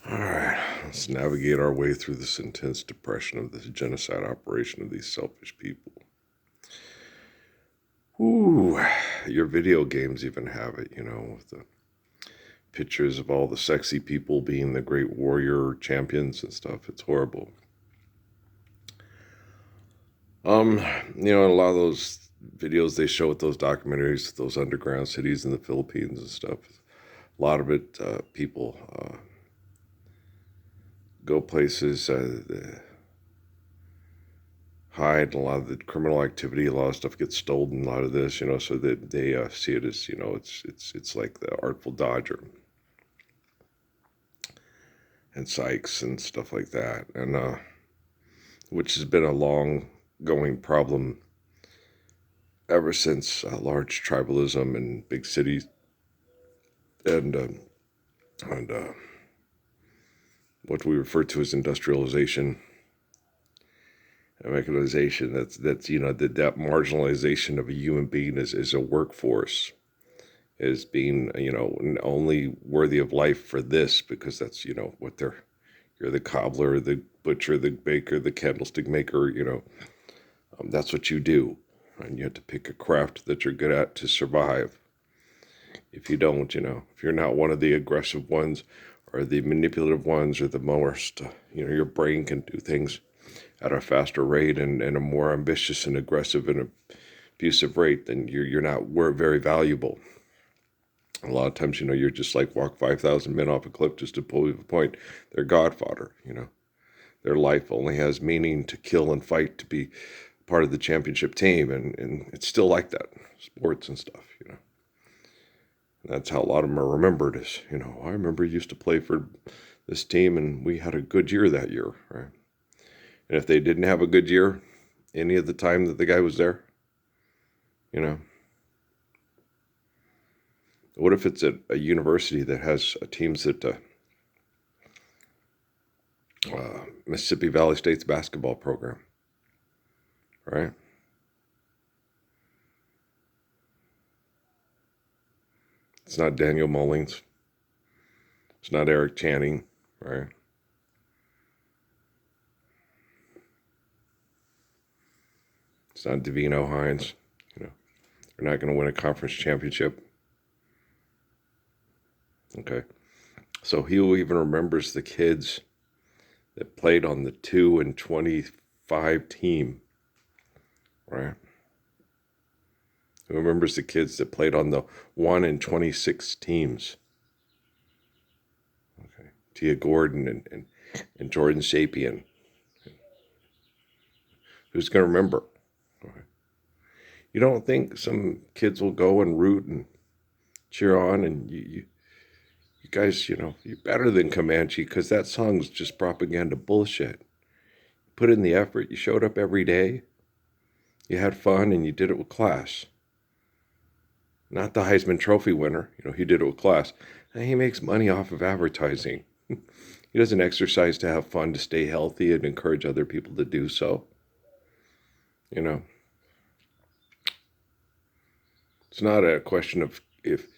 All right, let's navigate our way through this intense depression of this genocide operation of these selfish people. Ooh, your video games even have it, with the pictures of all the sexy people being the great warrior champions and stuff. It's horrible. Um, a lot of those videos they show with those documentaries, those underground cities in the Philippines and stuff. A lot of it, people go places, hide a lot of the criminal activity. A lot of stuff gets stolen. A lot of this, so that they see it as, it's like the Artful Dodger and Sykes and stuff like that, and which has been a long going problem ever since large tribalism in big cities and what we refer to as industrialization and mechanization. That's that marginalization of a human being is a workforce, as being only worthy of life for this because that's what you're the cobbler, the butcher, the baker, the candlestick maker. That's what you do, and you have to pick a craft that you're good at to survive. If you don't, if you're not one of the aggressive ones or the manipulative ones or the most, your brain can do things at a faster rate and a more ambitious and aggressive and abusive rate, then you're not very valuable. A lot of times, you're just like walk 5,000 men off a cliff just to prove a point. They're godfodder, Their life only has meaning to kill and fight to be part of the championship team, and it's still like that, sports and stuff. And that's how a lot of them are remembered is, I remember you used to play for this team and we had a good year that year, right? And if they didn't have a good year any of the time that the guy was there, you know, what if it's a university that has teams that Mississippi Valley State's basketball program, right? It's not Daniel Mullins. It's not Eric Channing, right? It's not Davino Hines. They're not going to win a conference championship. Okay. So he even remembers the kids that played on the 2 and 25 team, right? Who remembers the kids that played on the 1 and 26 teams? Okay. Tia Gordon and Jordan Sapien. Who's going to remember? Okay. You don't think some kids will go and root and cheer on, and you guys, you're better than Comanche because that song's just propaganda bullshit. Put in the effort. You showed up every day. You had fun, and you did it with class. Not the Heisman Trophy winner. He did it with class. And he makes money off of advertising. He doesn't exercise to have fun, to stay healthy, and encourage other people to do so. It's not a question of if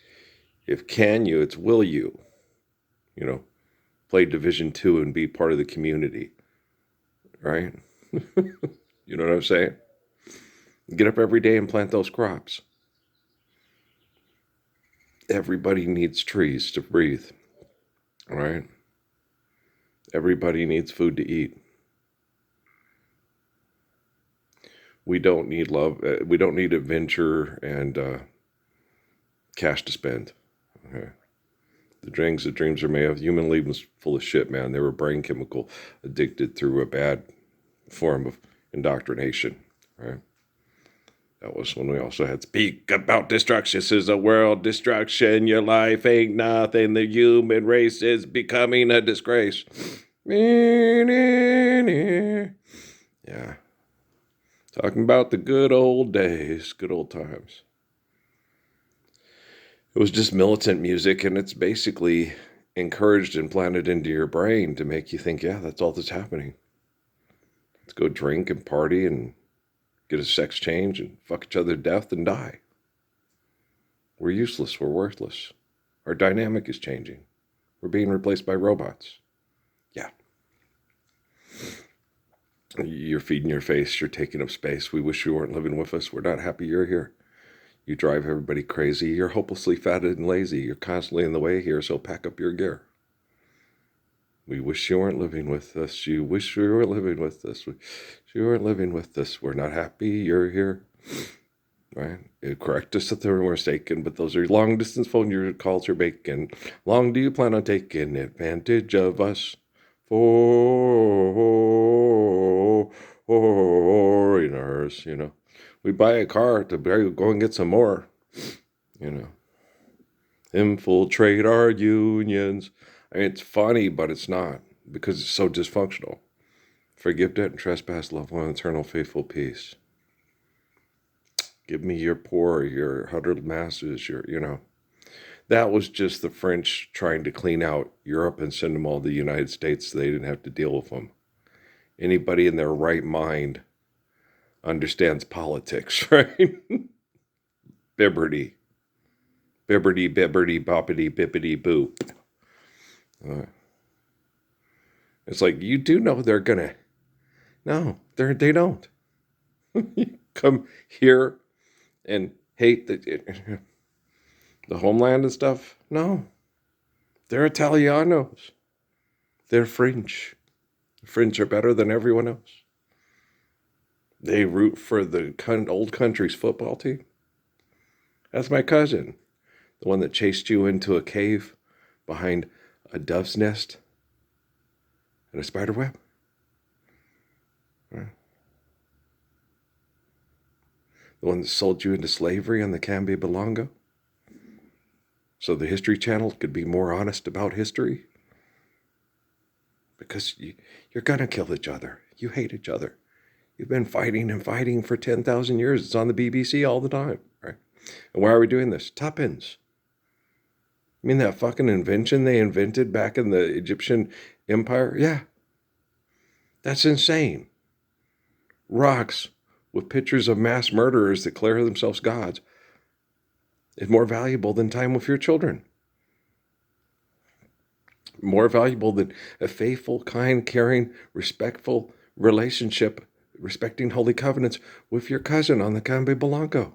can you, it's will you. Play Division II and be part of the community, right? You know what I'm saying? Get up every day and plant those crops. Everybody needs trees to breathe, right? Everybody needs food to eat. We don't need love. We don't need adventure and cash to spend. Okay. The dreams are made of. Human living was full of shit, man. They were brain chemical addicted through a bad form of indoctrination, right? That was when we also had speak about destruction. This is a world destruction. Your life ain't nothing. The human race is becoming a disgrace. Yeah. Talking about the good old days, good old times. It was just militant music, and it's basically encouraged and planted into your brain to make you think, yeah, that's all that's happening. Let's go drink and party and get a sex change and fuck each other to death and die. We're useless. We're worthless. Our dynamic is changing. We're being replaced by robots. Yeah. You're feeding your face. You're taking up space. We wish you weren't living with us. We're not happy you're here. You drive everybody crazy. You're hopelessly fat and lazy. You're constantly in the way here, so pack up your gear. We wish you weren't living with us. You wish you were living with us. Wish you weren't living with us. We're not happy you're here. Right? Correct us if we're mistaken, but those are long-distance phone calls you're making. Long do you plan on taking advantage of us? Foreigners, you know. We buy a car to go and get some more, you know. Infiltrate our unions. I mean, it's funny, but it's not, because it's so dysfunctional. Forgive debt and trespass, love one, eternal faithful peace. Give me your poor, your huddled masses, you know. That was just the French trying to clean out Europe and send them all to the United States so they didn't have to deal with them. Anybody in their right mind understands politics, right? Bibberty. Bibberty, bibbity, boppity, bippity, boop. It's like, you do know they're gonna. No, they don't. Come here and hate the homeland and stuff. No, they're Italianos. They're French. The French are better than everyone else. They root for the old country's football team. That's my cousin, the one that chased you into a cave behind a dove's nest and a spider web. Right. The one that sold you into slavery on the Cambia Belongo, so the History Channel could be more honest about history. Because you're going to kill each other. You hate each other. You've been fighting and fighting for 10,000 years. It's on the BBC all the time, right? And why are we doing this? Tuppence. I mean, that fucking invention they invented back in the Egyptian Empire? Yeah. That's insane. Rocks with pictures of mass murderers that declare themselves gods is more valuable than time with your children. More valuable than a faithful, kind, caring, respectful relationship, respecting holy covenants with your cousin on the Cambia Belongo.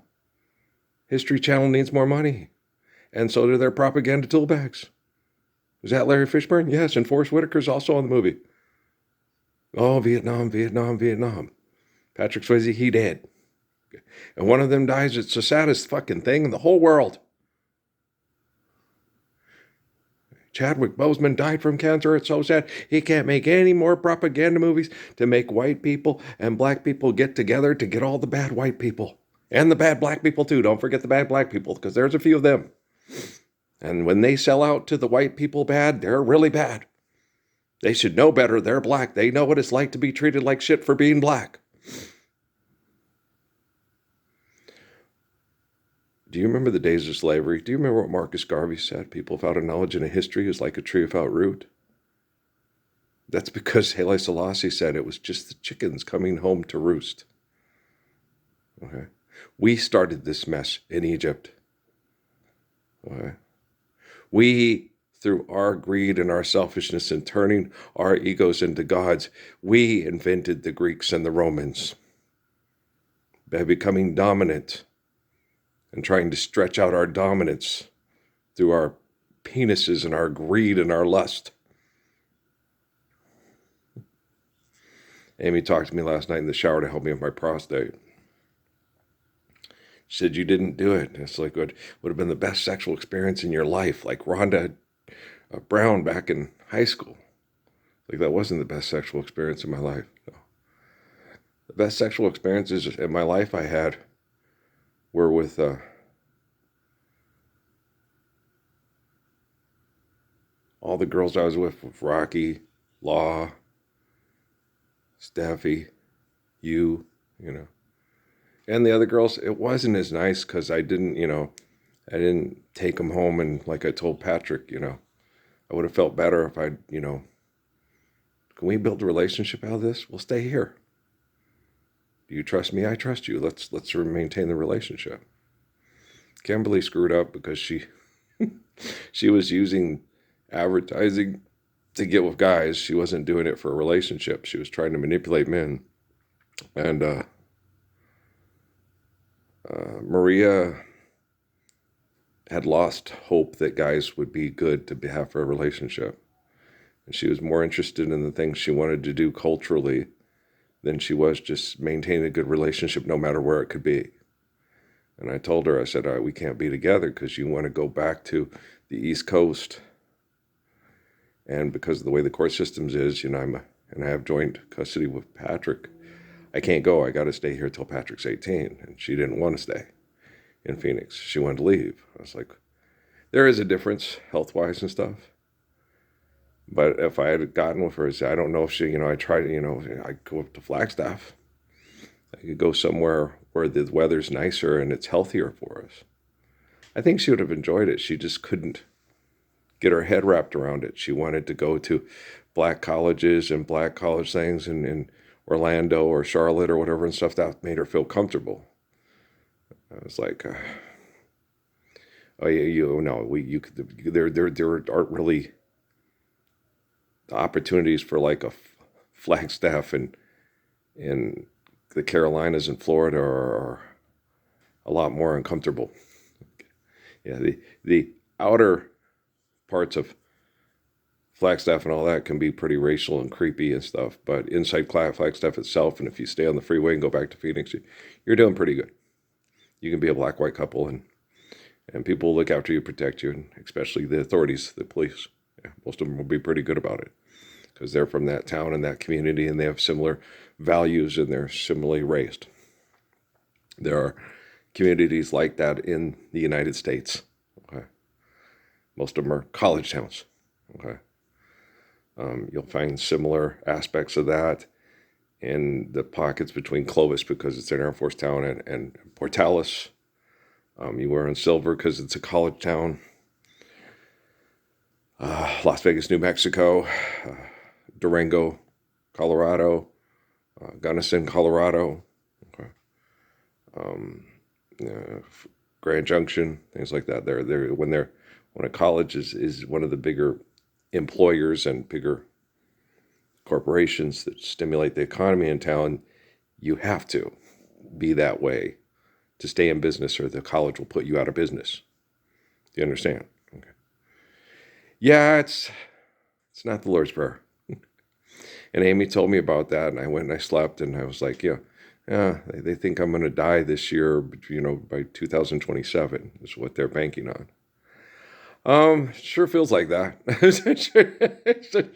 History Channel needs more money. And so do their propaganda toolbags. Is that Larry Fishburne? Yes, and Forrest Whitaker's also on the movie. Oh, Vietnam, Vietnam, Vietnam. Patrick Swayze, he dead. And one of them dies. It's the saddest fucking thing in the whole world. Chadwick Boseman died from cancer. It's so sad. He can't make any more propaganda movies to make white people and black people get together to get all the bad white people. And the bad black people too. Don't forget the bad black people, because there's a few of them. And when they sell out to the white people bad, they're really bad. They should know better. They're black. They know what it's like to be treated like shit for being black. Do you remember the days of slavery? Do you remember what Marcus Garvey said? People without a knowledge and a history is like a tree without root. That's because Haile Selassie said it was just the chickens coming home to roost. Okay. We started this mess in Egypt. Okay. We, through our greed and our selfishness and turning our egos into gods, we invented the Greeks and the Romans by becoming dominant and trying to stretch out our dominance through our penises and our greed and our lust. Amy talked to me last night in the shower to help me with my prostate. She said, you didn't do it. It's like what would have been the best sexual experience in your life, like Rhonda Brown back in high school. Like, that wasn't the best sexual experience in my life. No. The best sexual experiences in my life I had were with all the girls I was with Rocky, Law, Steffi, you know. And the other girls, it wasn't as nice because I didn't take them home and, like I told Patrick, I would have felt better if I, can we build a relationship out of this? We'll stay here. Do you trust me? I trust you. Let's maintain the relationship. Kimberly screwed up because she was using advertising to get with guys. She wasn't doing it for a relationship. She was trying to manipulate men. And Maria had lost hope that guys would be good to have for a relationship. And she was more interested in the things she wanted to do culturally than she was just maintaining a good relationship no matter where it could be. And I told her, I said, all right, we can't be together because you want to go back to the East Coast. And because of the way the court systems is, and I have joint custody with Patrick, I can't go. I got to stay here till Patrick's 18. And she didn't want to stay in Phoenix. She wanted to leave. I was like, there is a difference health-wise and stuff. But if I had gotten with her, I don't know if she, I tried, I'd go up to Flagstaff. I could go somewhere where the weather's nicer and it's healthier for us. I think she would have enjoyed it. She just couldn't get her head wrapped around it. She wanted to go to black colleges and black college things in Orlando or Charlotte or whatever and stuff that made her feel comfortable. I was like, oh yeah, there aren't really opportunities for like a Flagstaff and in the Carolinas and Florida are a lot more uncomfortable. Yeah, the outer parts of Flagstaff and all that can be pretty racial and creepy and stuff, but inside Flagstaff itself, and if you stay on the freeway and go back to Phoenix, you're doing pretty good. You can be a black-white couple, and people will look after you, protect you, and especially the authorities, the police. Yeah, most of them will be pretty good about it because they're from that town and that community, and they have similar values, and they're similarly raised. There are communities like that in the United States. Okay, most of them are college towns. Okay, you'll find similar aspects of that in the pockets between Clovis because it's an Air Force town and Portales. You were in Silver because it's a college town. Las Vegas, New Mexico, Durango, Colorado, Gunnison, Colorado, okay. Grand Junction, things like that. When a college is one of the bigger employers and bigger corporations that stimulate the economy in town, you have to be that way to stay in business, or the college will put you out of business. Do you understand? Okay. Yeah, it's not the Lord's Prayer. And Amy told me about that, and I went and I slept, and I was like, yeah, they think I'm going to die this year, by 2027 is what they're banking on. Sure feels like that.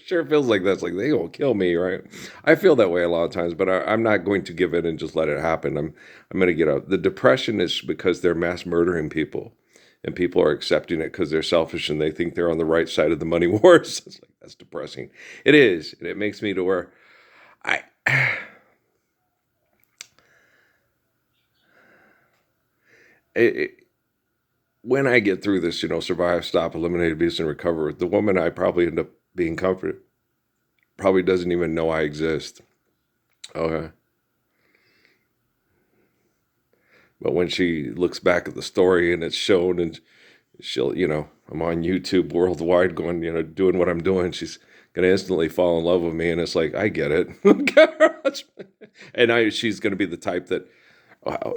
Sure feels like that's like they will kill me, right? I feel that way a lot of times, but I'm not going to give in and just let it happen. I'm going to get out. The depression is because they're mass murdering people, and people are accepting it because they're selfish and they think they're on the right side of the money wars. It's like, that's depressing. It is, and it makes me to where I. When I get through this, survive, stop, eliminate abuse, and recover, the woman I probably end up being comforted probably doesn't even know I exist. Okay. But when she looks back at the story and it's shown, and she'll, I'm on YouTube worldwide going, doing what I'm doing, she's going to instantly fall in love with me. And it's like, I get it. And she's going to be the type that, oh,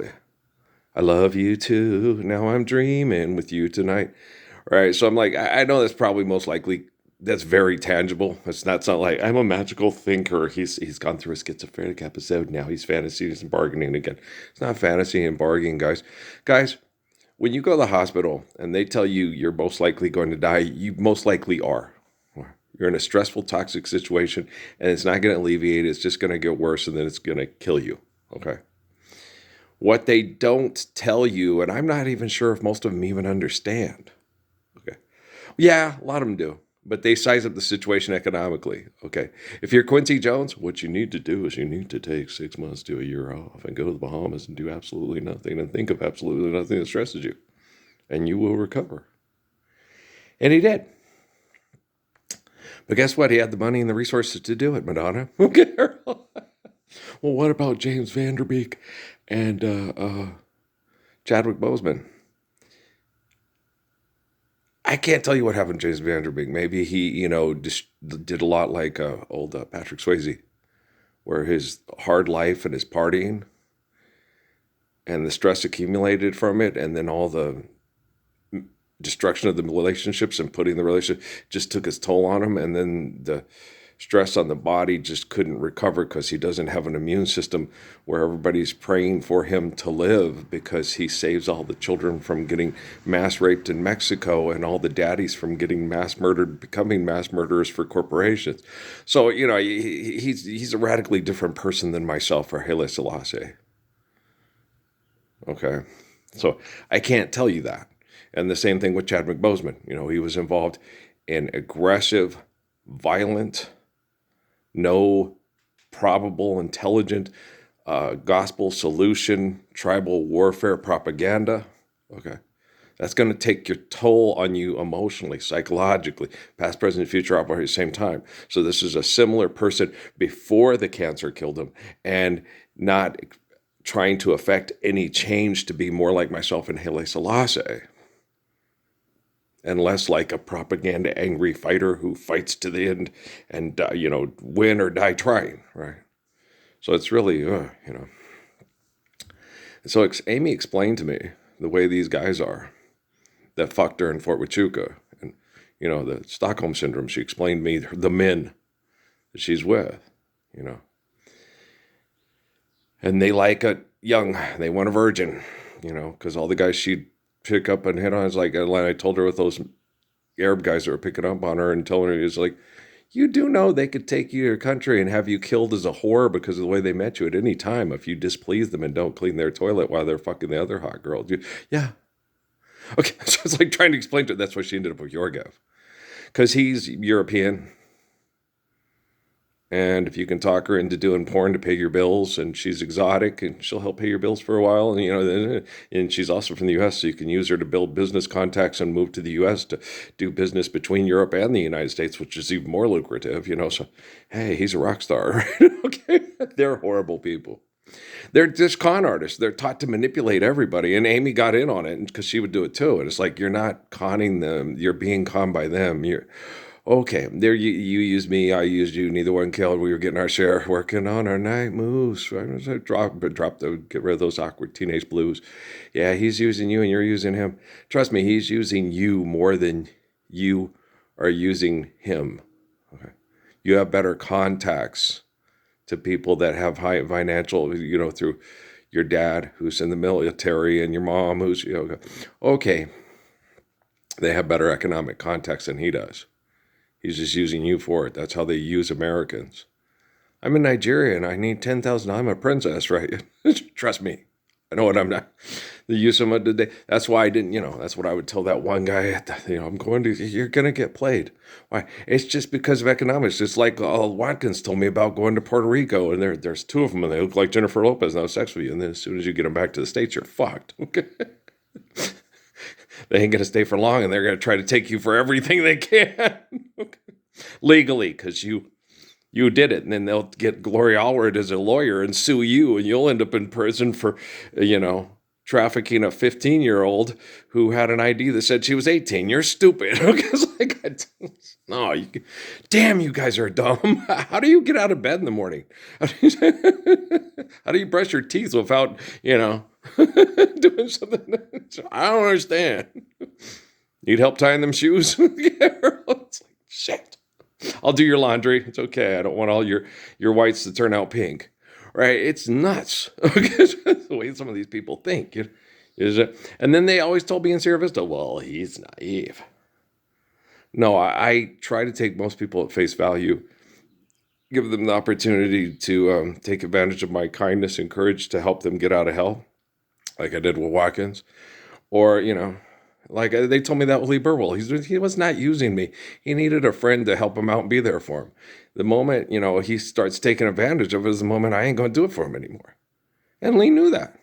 I love you too. Now I'm dreaming with you tonight. Right. So I'm like, I know that's probably most likely, that's very tangible. It's not like I'm a magical thinker. He's gone through a schizophrenic episode. Now he's fantasy and bargaining again. It's not fantasy and bargaining, guys. Guys, when you go to the hospital and they tell you you're most likely going to die, you most likely are. You're in a stressful, toxic situation, and it's not going to alleviate. It's just going to get worse, and then it's going to kill you. Okay. What they don't tell you, and I'm not even sure if most of them even understand. Okay. Yeah, a lot of them do, but they size up the situation economically. Okay. If you're Quincy Jones, what you need to do is you need to take 6 months to a year off and go to the Bahamas and do absolutely nothing and think of absolutely nothing that stresses you, and you will recover. And he did. But guess what? He had the money and the resources to do it, Madonna. Okay. Well, what about James Van Der Beek and Chadwick Boseman? I can't tell you what happened to James Van Der Beek. Maybe he, just did a lot like old Patrick Swayze, where his hard life and his partying and the stress accumulated from it, and then all the destruction of the relationships and putting the relationship just took its toll on him, and then the stress on the body just couldn't recover because he doesn't have an immune system where everybody's praying for him to live because he saves all the children from getting mass raped in Mexico and all the daddies from getting mass murdered, becoming mass murderers for corporations. So, he's a radically different person than myself or Haile Selassie. Okay. So I can't tell you that. And the same thing with Chadwick Boseman. He was involved in aggressive, violent, no probable, intelligent gospel solution, tribal warfare propaganda. Okay. That's going to take your toll on you emotionally, psychologically. Past, present, future operate at the same time. So this is a similar person before the cancer killed him and not trying to affect any change to be more like myself and Haile Selassie. And less like a propaganda angry fighter who fights to the end and, win or die trying, right? So it's really, So Amy explained to me the way these guys are that fucked her in Fort Huachuca. And, the Stockholm Syndrome, she explained to me the men that she's with, And they like a young, they want a virgin, because all the guys she'd pick up and hit on, I told her with those Arab guys that were picking up on her and telling her, it's like, you do know they could take you to your country and have you killed as a whore because of the way they met you at any time if you displease them and don't clean their toilet while they're fucking the other hot girl. Yeah. Okay, so it's like trying to explain to her, that's why she ended up with Yorgev. Because he's European. And if you can talk her into doing porn to pay your bills, and she's exotic, and she'll help pay your bills for a while, and she's also from the U.S., so you can use her to build business contacts and move to the U.S. to do business between Europe and the United States, which is even more lucrative, So, hey, he's a rock star, right? Okay, they're horrible people. They're just con artists. They're taught to manipulate everybody, and Amy got in on it because she would do it too. And it's like, you're not conning them; you're being conned by them. Okay, there you used me, I used you, neither one killed, we were getting our share, working on our night moves, right? Drop get rid of those awkward teenage blues. Yeah, he's using you and you're using him. Trust me, he's using you more than you are using him. Okay. You have better contacts to people that have high financial, through your dad who's in the military and your mom who's, okay, they have better economic contacts than he does. He's just using you for it. That's how they use Americans. I'm in Nigeria and I need 10,000. I'm a princess, right? Trust me. I know what I'm not. The use of today. That's why I didn't, that's what I would tell that one guy. You're going to get played. Why? It's just because of economics. It's like Watkins told me about going to Puerto Rico and there's two of them and they look like Jennifer Lopez and have sex with you. And then as soon as you get them back to the States, you're fucked. Okay. They ain't going to stay for long, and they're going to try to take you for everything they can. Legally, because you did it, and then they'll get Gloria Allred as a lawyer and sue you, and you'll end up in prison for, trafficking a 15-year-old who had an ID that said she was 18. You're stupid. No, damn, you guys are dumb. How do you get out of bed in the morning? How do you brush your teeth without, doing something? I don't understand. Need help tying them shoes? It's like, shit. I'll do your laundry. It's okay. I don't want all your whites to turn out pink. Right? It's nuts. The way some of these people think. And then they always told me in Sierra Vista, well, he's naive. No, I try to take most people at face value, give them the opportunity to take advantage of my kindness and courage to help them get out of hell, like I did with Watkins. Or, like they told me that with Lee Burwell. He was not using me. He needed a friend to help him out and be there for him. The moment, he starts taking advantage of it is the moment I ain't going to do it for him anymore. And Lee knew that.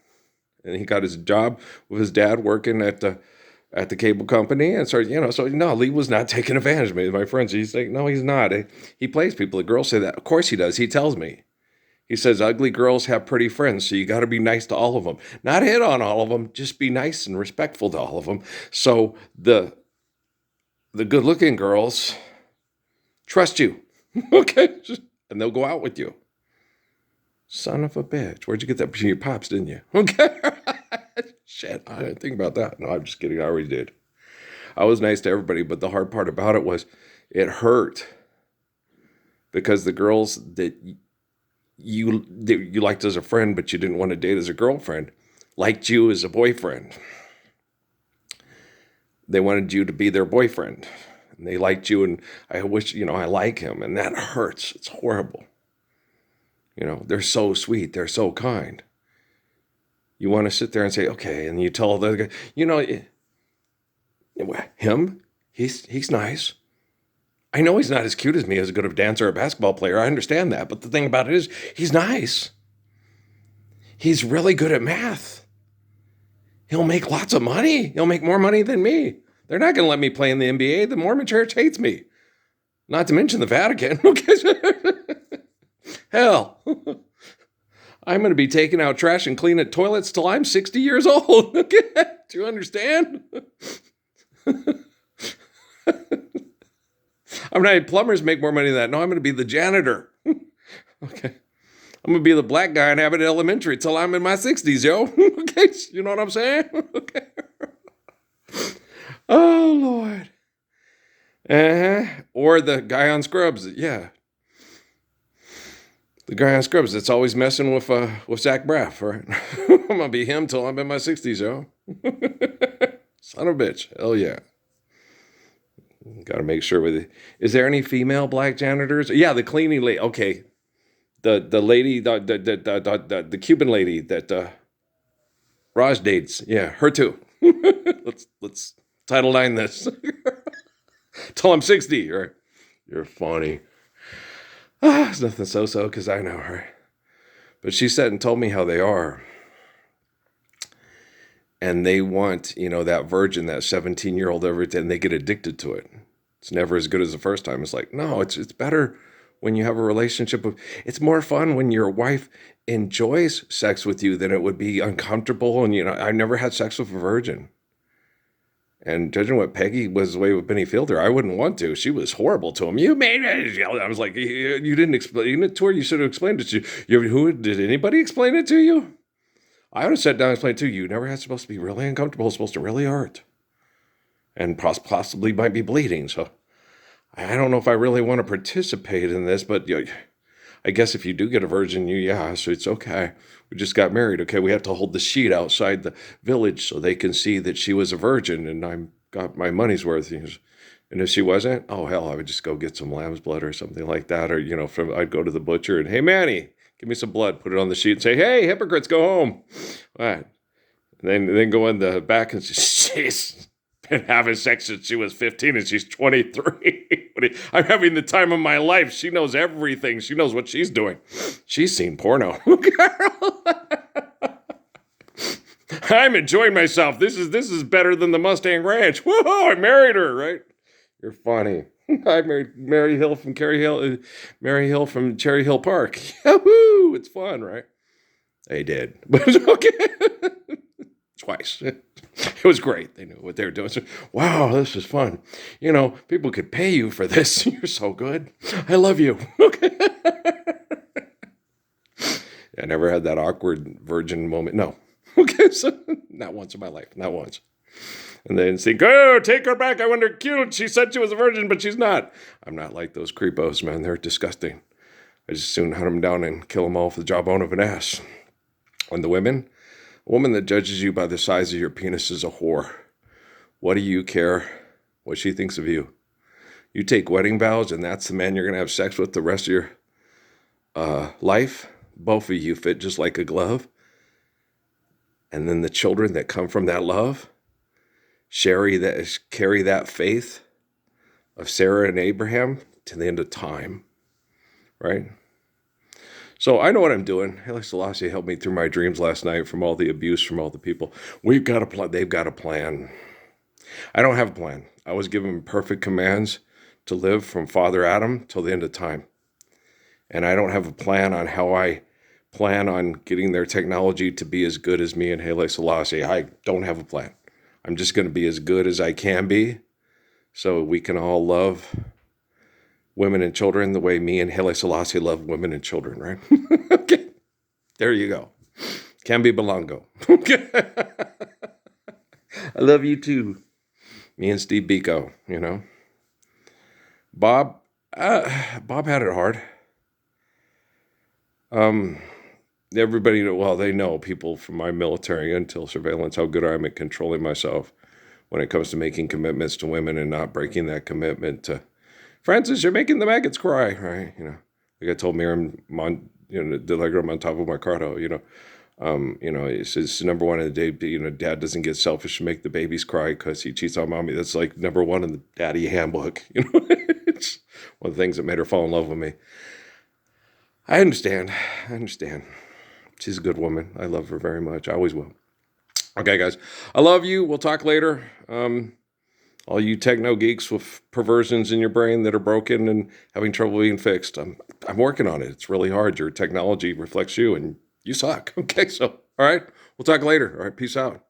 And he got his job with his dad working at the cable company and started, so no, Lee was not taking advantage of me, my friends. He's like, no, he's not. He plays people. The girls say that. Of course he does. He tells me. He says, ugly girls have pretty friends, so you got to be nice to all of them. Not hit on all of them, just be nice and respectful to all of them. So the the good-looking girls trust you, okay? And they'll go out with you. Son of a bitch. Where'd you get that from your pops, didn't you? Okay. Shit, I didn't think about that. No, I'm just kidding. I already did. I was nice to everybody, but the hard part about it was it hurt because the girls that you liked as a friend, but you didn't want to date as a girlfriend, liked you as a boyfriend. They wanted you to be their boyfriend. And they liked you, and I wish, I like him, and that hurts. It's horrible. They're so sweet. They're so kind. You want to sit there and say, okay, and you tell the other guy, him, he's nice. I know he's not as cute as me, as good of a dancer or a basketball player. I understand that. But the thing about it is, he's nice. He's really good at math. He'll make lots of money. He'll make more money than me. They're not going to let me play in the NBA. The Mormon Church hates me. Not to mention the Vatican. Hell, I'm going to be taking out trash and cleaning toilets till I'm 60 years old. Do you understand? Plumbers make more money than that. No, I'm going to be the janitor. Okay. I'm going to be the black guy in Abbott Elementary till I'm in my 60s, yo. Okay. You know what I'm saying? Okay. Oh, Lord. Or the guy on Scrubs. Yeah. The guy on Scrubs that's always messing with Zach Braff, right? I'm going to be him till I'm in my 60s, yo. Son of a bitch. Hell yeah. Got to make sure with it. Is there any female black janitors? Yeah, the cleaning lady. Okay. The lady, the Cuban lady that Raj dates. Yeah, her too. Let's Title IX this. Till I'm 60, right? You're funny. It's nothing so-so because I know her. But she said and told me how they are. And they want, that virgin, that 17-year-old every day, and they get addicted to it. It's never as good as the first time. It's like, no, it's better when you have a relationship. It's more fun when your wife enjoys sex with you than it would be uncomfortable. And, I never had sex with a virgin. And judging what Peggy was away with Benny Fielder, I wouldn't want to. She was horrible to him. You made it. I was like, you didn't explain it to her. You should have explained it to you. Did anybody explain it to you? I would have sat down and explained to you. Never had supposed to be really uncomfortable. It's supposed to really hurt. And possibly might be bleeding. So I don't know if I really want to participate in this, but I guess if you do get a virgin, so it's okay. We just got married. Okay, we have to hold the sheet outside the village so they can see that she was a virgin and I got my money's worth. And if she wasn't, oh hell, I would just go get some lamb's blood or something like that. Or, I'd go to the butcher and, hey, Manny, give me some blood, put it on the sheet and say, hey, hypocrites, go home. All right. And then go in the back and say, she's been having sex since she was 15 and she's 23. I'm having the time of my life. She knows everything. She knows what she's doing. She's seen porno. I'm enjoying myself. This is better than the Mustang Ranch. Whoa, I married her, right? You're funny. I married Mary Hill from Mary Hill from Cherry Hill Park. Yahoo! It's fun, right? I did. But okay. Twice. It was great. They knew what they were doing. So, wow, this is fun. People could pay you for this. You're so good. I love you. Okay. I never had that awkward virgin moment. No. Okay, so not once in my life. Not once. And then think, oh, take her back. I wonder, cute. She said she was a virgin, but she's not. I'm not like those creepos, man. They're disgusting. I just soon hunt them down and kill them all with the jawbone of an ass. And the women? A woman that judges you by the size of your penis is a whore. What do you care what she thinks of you? You take wedding vows and that's the man you're going to have sex with the rest of your life? Both of you fit just like a glove. And then the children that come from that love, carry that faith of Sarah and Abraham to the end of time, right? So I know what I'm doing. Haile Selassie helped me through my dreams last night from all the abuse from all the people. We've got a plan. They've got a plan. I don't have a plan. I was given perfect commands to live from Father Adam till the end of time. And I don't have a plan on how I plan on getting their technology to be as good as me and Haile Selassie. I don't have a plan. I'm just going to be as good as I can be so we can all love women and children the way me and Haile Selassie love women and children, right? Okay, there you go. Kambi Belango. Okay. I love you too. Me and Steve Biko, you know. Bob, Bob had it hard. Everybody, well, they know, people from my military intel surveillance, how good I am at controlling myself when it comes to making commitments to women and not breaking that commitment to, Francis, you're making the maggots cry, right? You know, like I told Miriam Delegram on top of my cardo, it's number one in the day, dad doesn't get selfish and make the babies cry because he cheats on mommy. That's like number one in the daddy handbook. It's one of the things that made her fall in love with me. I understand. She's a good woman. I love her very much. I always will. Okay, guys. I love you. We'll talk later. All you techno geeks with perversions in your brain that are broken and having trouble being fixed. I'm working on it. It's really hard. Your technology reflects you and you suck. Okay, so, all right. We'll talk later. All right, peace out.